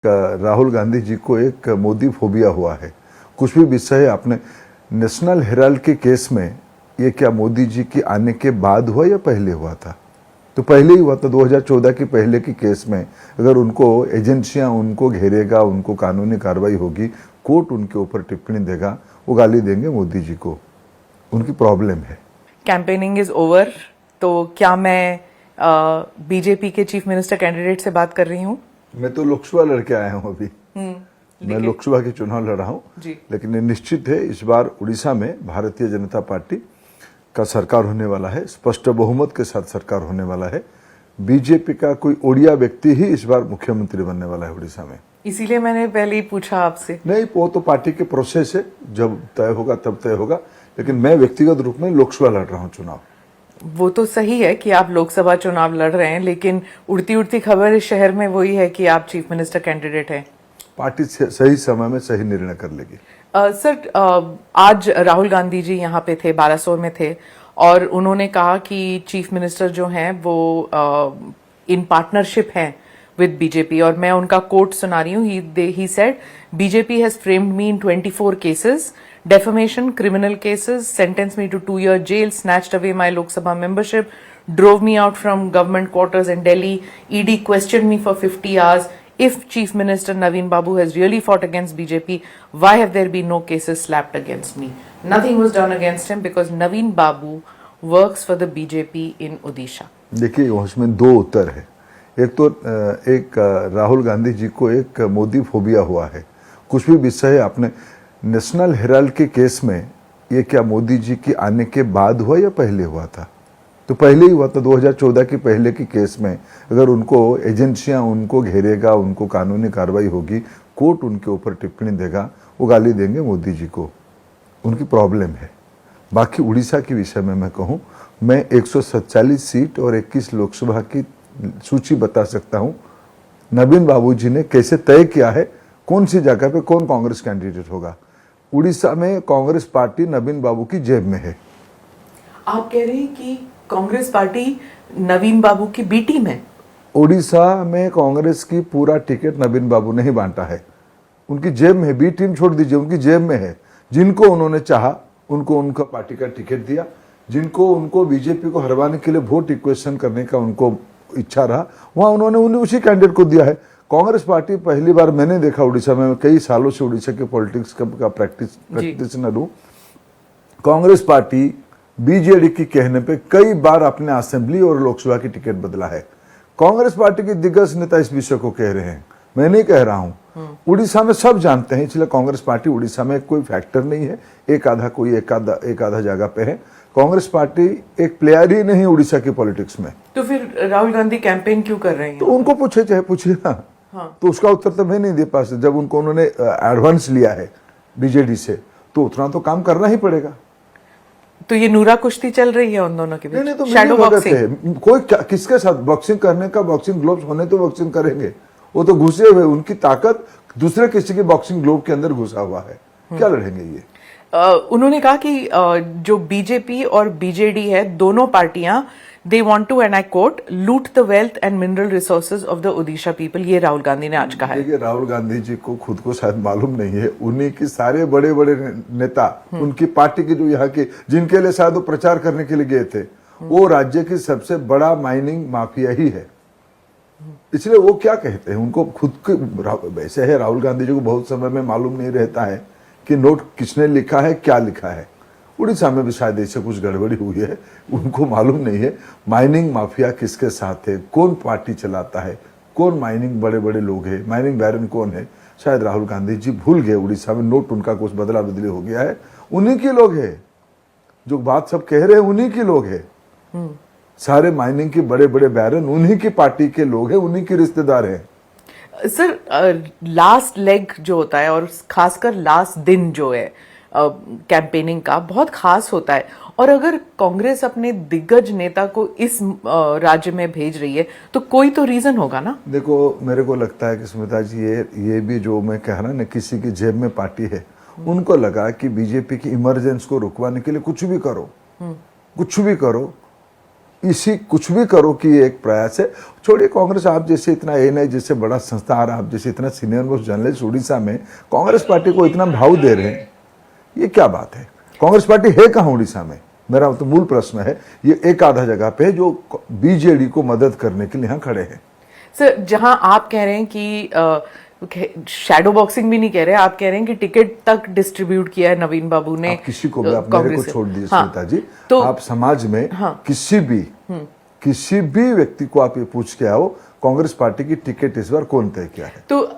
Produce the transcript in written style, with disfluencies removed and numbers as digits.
राहुल गांधी जी को एक मोदी फोबिया हुआ है। कुछ भी विषय आपने नेशनल हेराल्ड के केस में, ये क्या मोदी जी की आने के बाद हुआ या पहले हुआ था? तो पहले ही हुआ था। 2014 की पहले की केस में अगर उनको एजेंसियां उनको घेरेगा, उनको कानूनी कार्रवाई होगी, कोर्ट उनके ऊपर टिप्पणी देगा, वो गाली देंगे मोदी जी को। उनकी प्रॉब्लम है। कैंपेनिंग इज ओवर, तो क्या मैं बीजेपी के चीफ मिनिस्टर कैंडिडेट से बात कर रही हूँ? मैं तो लोकसभा लड़के आया हूँ अभी। मैं लोकसभा के चुनाव लड़ा हूँ, लेकिन ये निश्चित है इस बार उड़ीसा में भारतीय जनता पार्टी का सरकार होने वाला है। स्पष्ट बहुमत के साथ सरकार होने वाला है। बीजेपी का कोई ओडिया व्यक्ति ही इस बार मुख्यमंत्री बनने वाला है उड़ीसा में। इसीलिए मैंने पहले ही पूछा आपसे। नहीं, वो तो पार्टी के प्रोसेस है, जब तय होगा तब तय होगा। लेकिन मैं व्यक्तिगत रूप में लोकसभा लड़ रहा हूँ चुनाव। वो तो सही है कि आप लोकसभा चुनाव लड़ रहे हैं, लेकिन उड़ती उड़ती खबर इस शहर में वही है कि आप चीफ मिनिस्टर कैंडिडेट हैं। पार्टी सही समय में सही निर्णय कर लेगी। सर, आज राहुल गांधी जी यहाँ पे थे, बालासोर में थे, और उन्होंने कहा कि चीफ मिनिस्टर जो हैं वो इन पार्टनरशिप हैं विद बीजेपी, और मैं उनका कोट सुना रही हूँ। He said BJP has framed me in 24 cases, defamation, criminal cases, sentenced me to 2-year jail, snatched away my Lok Sabha membership, drove me out from government quarters in Delhi, ED questioned me for 50 hours. If Chief Minister Naveen Babu has really fought against BJP, why have there been no cases slapped against me? Nothing was done against him because Naveen Babu works for the BJP in Odisha. देखिए, उसमें दो उत्तर है। एक तो राहुल गांधी जी को एक Modi phobia हुआ है। कुछ भी विषय आपने नेशनल हेराल्ड के केस में, ये क्या मोदी जी की आने के बाद हुआ या पहले हुआ था? तो पहले ही हुआ था। 2014 की पहले की केस में अगर उनको एजेंसियां उनको घेरेगा, उनको कानूनी कार्रवाई होगी, कोर्ट उनके ऊपर टिप्पणी देगा, वो गाली देंगे मोदी जी को। उनकी प्रॉब्लम है। बाकी उड़ीसा के विषय में मैं कहूँ, मैं 147 सीट और 21 लोकसभा की सूची बता सकता हूँ। नवीन बाबू जी ने कैसे तय किया है कौन सी जगह पे कौन कांग्रेस कैंडिडेट होगा। उड़ीसा में कांग्रेस पार्टी नवीन बाबू की जेब में है। आप कह रहे हैं कि कांग्रेस पार्टी नवीन बाबू की बी टीम है? उड़ीसा में कांग्रेस की पूरा टिकट नवीन बाबू ने ही बांटा है। उनकी जेब में है। बी टीम छोड़ दीजिए, उनकी जेब में है। जिनको उन्होंने चाहा उनको उनका पार्टी का टिकट दिया। जिनको उनको बीजेपी को हरवाने के लिए वोट इक्वेशन करने का उनको इच्छा रहा, वहां उन्होंने उसी कैंडिडेट को दिया है। कांग्रेस पार्टी पहली बार मैंने देखा उड़ीसा में, कई सालों से उड़ीसा के पॉलिटिक्स का प्रैक्टिशनर हूं। कांग्रेस पार्टी बीजेडी की कहने पे कई बार अपने असेंबली और लोकसभा की टिकट बदला है। कांग्रेस पार्टी के दिग्गज नेता इस विषय को कह रहे हैं, मैं नहीं कह रहा हूं। उड़ीसा में सब जानते हैं, इसलिए कांग्रेस पार्टी उड़ीसा में कोई फैक्टर नहीं है। एक आधा जगह पे है। कांग्रेस पार्टी एक प्लेयर ही नहीं उड़ीसा की पॉलिटिक्स में। तो फिर राहुल गांधी कैंपेन क्यों कर रहे हैं? तो उनको पूछे, चाहे पूछिए ना। हाँ। तो उसका उत्तर तो मैं नहीं दे पा सकता। जब उन्होंने एडवांस लिया है बीजेडी से, तो उतना तो काम करना ही पड़ेगा। तो ये नूरा कुश्ती चल रही है उन दोनों के बीच? नहीं, तो शैडो बॉक्सिंग। कोई किसके साथ बॉक्सिंग करने का, बॉक्सिंग ग्लोव्स होने तो बॉक्सिंग करेंगे। वो तो घुसे हुए, उनकी ताकत दूसरे किसी के बॉक्सिंग ग्लोव के अंदर घुसा हुआ है। क्या लड़ेंगे ये? उन्होंने कहा कि जो बीजेपी और बीजेडी है, दोनों पार्टियां, they want to, and I quote, loot the wealth and mineral resources of the Odisha people. ये राहुल गांधी ने आज कहा है। देखिए, राहुल गांधी जी को खुद को शायद मालूम नहीं है। उन्हीं की सारे बड़े बड़े नेता, उनकी पार्टी के जो यहाँ के, जिनके लिए शायद वो प्रचार करने के लिए गए थे, वो राज्य की सबसे बड़ा माइनिंग माफिया ही है। इसलिए वो क्या कहते हैं, उनको खुद के वैसे है। राहुल गांधी जी को बहुत समय में मालूम नहीं रहता है कि नोट किसने लिखा है, क्या लिखा है। उड़ीसा में भी शायद ऐसे कुछ गड़बड़ी हुई है, उनको मालूम नहीं है माइनिंग माफिया किसके साथ है, कौन पार्टी चलाता है, कौन माइनिंग बड़े बड़े लोग हैं, माइनिंग बैरन कौन है। शायद राहुल गांधी जी भूल गए। उड़ीसा में नोट उनका कुछ बदला बदली हो गया है। उन्हीं के लोग हैं जो बात सब कह रहे हैं, उन्हीं के लोग हैं। सारे माइनिंग के बड़े बड़े बैरन उन्हीं की पार्टी के लोग हैं, उन्हीं के रिश्तेदार हैं। सर, लास्ट लेग जो होता है और खासकर लास्ट दिन जो है कैंपेनिंग का, बहुत खास होता है। और अगर कांग्रेस अपने दिग्गज नेता को इस राज्य में भेज रही है तो कोई तो रीजन होगा ना। देखो, मेरे को लगता है कि स्मिता जी, ये भी जो मैं कह रहा ना, किसी की जेब में पार्टी है। उनको लगा कि बीजेपी की इमरजेंसी को रुकवाने के लिए कुछ भी करो, कुछ भी करो, इसी कुछ भी करो कि ये एक प्रयास है। छोड़िए कांग्रेस, आप जैसे इतना एएनआई जैसे बड़ा संस्था और आप जैसे इतना सीनियर मोस्ट जर्नलिस्ट उड़ीसा में कांग्रेस पार्टी को इतना भाव दे रहे हैं, ये क्या बात है? कांग्रेस पार्टी है कहाँ उड़ीसा में? मेरा तो मूल प्रश्न है। ये एक आधा जगह पे है जो बीजेडी को मदद करने के लिए यहाँ खड़े हैं। सर, जहां आप कह रहे हैं कि शैडो बॉक्सिंग भी नहीं कह रहे, आप कह रहे हैं कि टिकट तक डिस्ट्रीब्यूट किया है नवीन बाबू ने। आप किसी को भी, आप मेरे कांग्रेस को से। छोड़ दीजिए हाँ, श्वेता जी, तो आप समाज में हाँ। किसी भी व्यक्ति को आप ये पूछ के आओ कांग्रेस पार्टी की टिकट इस बार कौन तय किया है? तो